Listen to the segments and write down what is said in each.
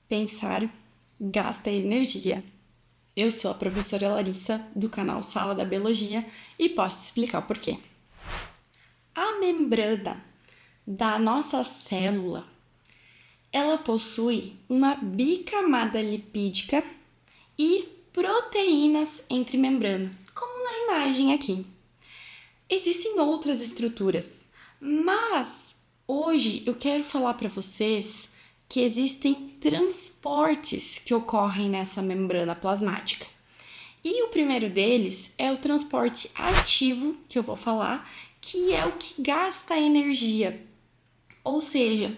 Pensar gasta energia. Eu sou a professora Larissa, do canal Sala da Biologia, e posso te explicar o porquê. A membrana da nossa célula, ela possui uma bicamada lipídica e proteínas entre membrana, como na imagem aqui. Existem outras estruturas, mas hoje eu quero falar para vocês que existem transportes que ocorrem nessa membrana plasmática. E o primeiro deles é o transporte ativo, que eu vou falar, que é o que gasta energia. Ou seja,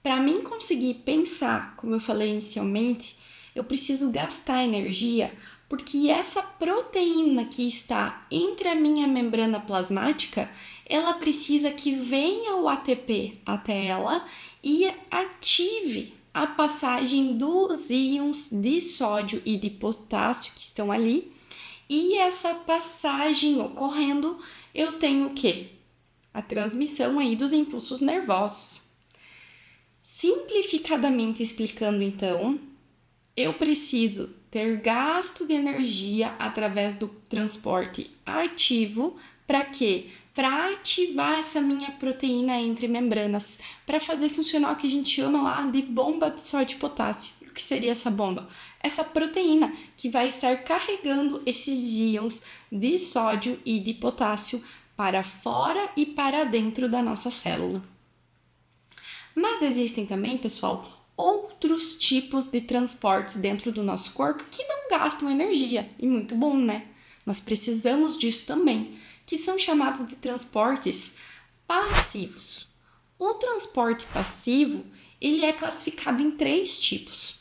para mim conseguir pensar, como eu falei inicialmente, eu preciso gastar energia, porque essa proteína que está entre a minha membrana plasmática, ela precisa que venha o ATP até ela e ative a passagem dos íons de sódio e de potássio que estão ali. E essa passagem ocorrendo, eu tenho o quê? A transmissão aí dos impulsos nervosos. Simplificadamente explicando, então, eu preciso ter gasto de energia através do transporte ativo. Para quê? Para ativar essa minha proteína entre membranas, para fazer funcionar o que a gente chama lá de bomba de sódio e potássio. O que seria essa bomba? Essa proteína que vai estar carregando esses íons de sódio e de potássio para fora e para dentro da nossa célula. Mas existem também, pessoal, outros tipos de transportes dentro do nosso corpo que não gastam energia. E muito bom, né? Nós precisamos disso também, que são chamados de transportes passivos. O transporte passivo, ele é classificado em 3 tipos.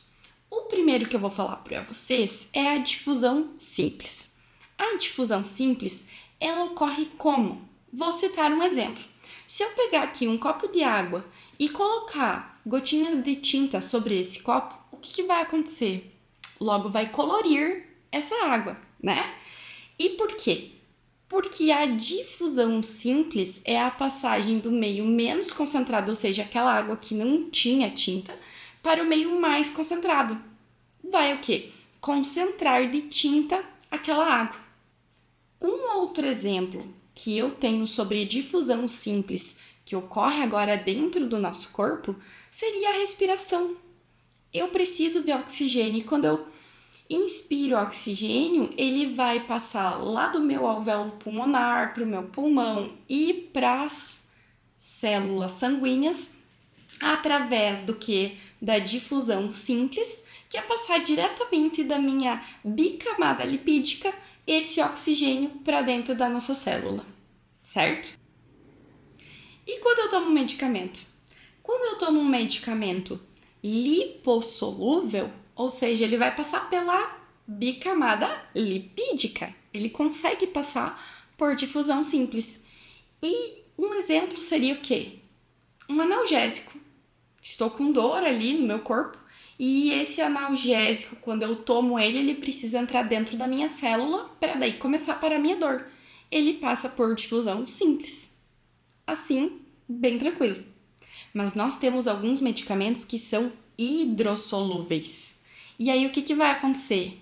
O primeiro que eu vou falar para vocês é a difusão simples. A difusão simples, ela ocorre como? Vou citar um exemplo. Se eu pegar aqui um copo de água e colocar gotinhas de tinta sobre esse copo, o que vai acontecer? Logo vai colorir essa água, né? E por quê? Porque a difusão simples é a passagem do meio menos concentrado, ou seja, aquela água que não tinha tinta, para o meio mais concentrado. Vai o quê? Concentrar de tinta aquela água. Um outro exemplo que eu tenho sobre difusão simples que ocorre agora dentro do nosso corpo seria a respiração. Eu preciso de oxigênio e quando eu inspiro oxigênio, ele vai passar lá do meu alvéolo pulmonar para o meu pulmão e para as células sanguíneas através do que? Da difusão simples, que é passar diretamente da minha bicamada lipídica esse oxigênio para dentro da nossa célula, certo? E quando eu tomo um medicamento? Quando eu tomo um medicamento lipossolúvel, ou seja, ele vai passar pela bicamada lipídica, ele consegue passar por difusão simples. E um exemplo seria o quê? Um analgésico. Estou com dor ali no meu corpo e esse analgésico, quando eu tomo ele, ele precisa entrar dentro da minha célula para daí começar a parar a minha dor. Ele passa por difusão simples. Assim, bem tranquilo. Mas nós temos alguns medicamentos que são hidrossolúveis. E aí, o que vai acontecer?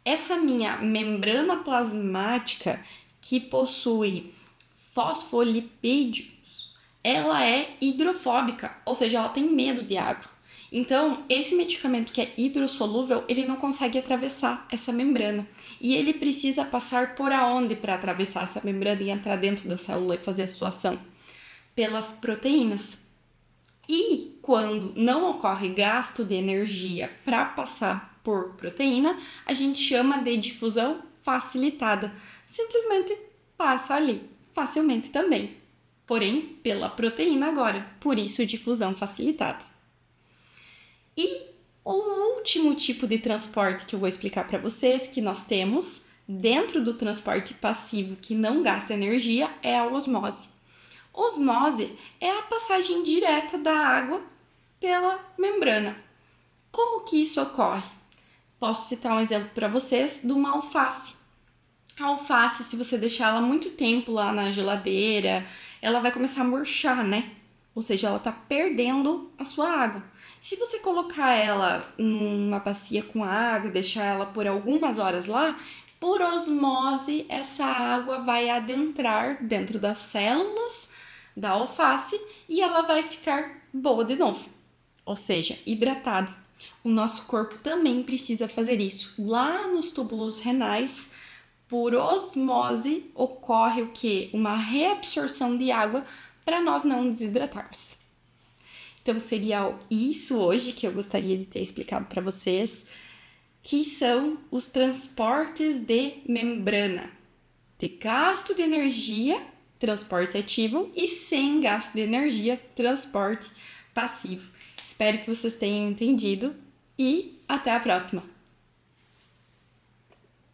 Essa minha membrana plasmática que possui fosfolipídios, ela é hidrofóbica, ou seja, ela tem medo de água. Então, esse medicamento que é hidrossolúvel, ele não consegue atravessar essa membrana. E ele precisa passar por aonde para atravessar essa membrana e entrar dentro da célula e fazer a sua ação? Pelas proteínas. E quando não ocorre gasto de energia para passar por proteína, a gente chama de difusão facilitada. Simplesmente passa ali, facilmente também. Porém, pela proteína agora, por isso difusão facilitada. E o último tipo de transporte que eu vou explicar para vocês, que nós temos dentro do transporte passivo que não gasta energia, é a osmose. Osmose é a passagem direta da água pela membrana. Como que isso ocorre? Posso citar um exemplo para vocês de uma alface. A alface, se você deixar ela muito tempo lá na geladeira, ela vai começar a murchar, né? ou seja, ela está perdendo a sua água. Se você colocar ela numa bacia com água e deixar ela por algumas horas lá, por osmose, essa água vai adentrar dentro das células da alface e ela vai ficar boa de novo, ou seja, hidratada. O nosso corpo também precisa fazer isso. Lá nos túbulos renais, por osmose, ocorre o quê? Uma reabsorção de água para nós não desidratarmos. Então, seria isso hoje que eu gostaria de ter explicado para vocês, que são os transportes de membrana. De gasto de energia, transporte ativo, e sem gasto de energia, transporte passivo. Espero que vocês tenham entendido e até a próxima!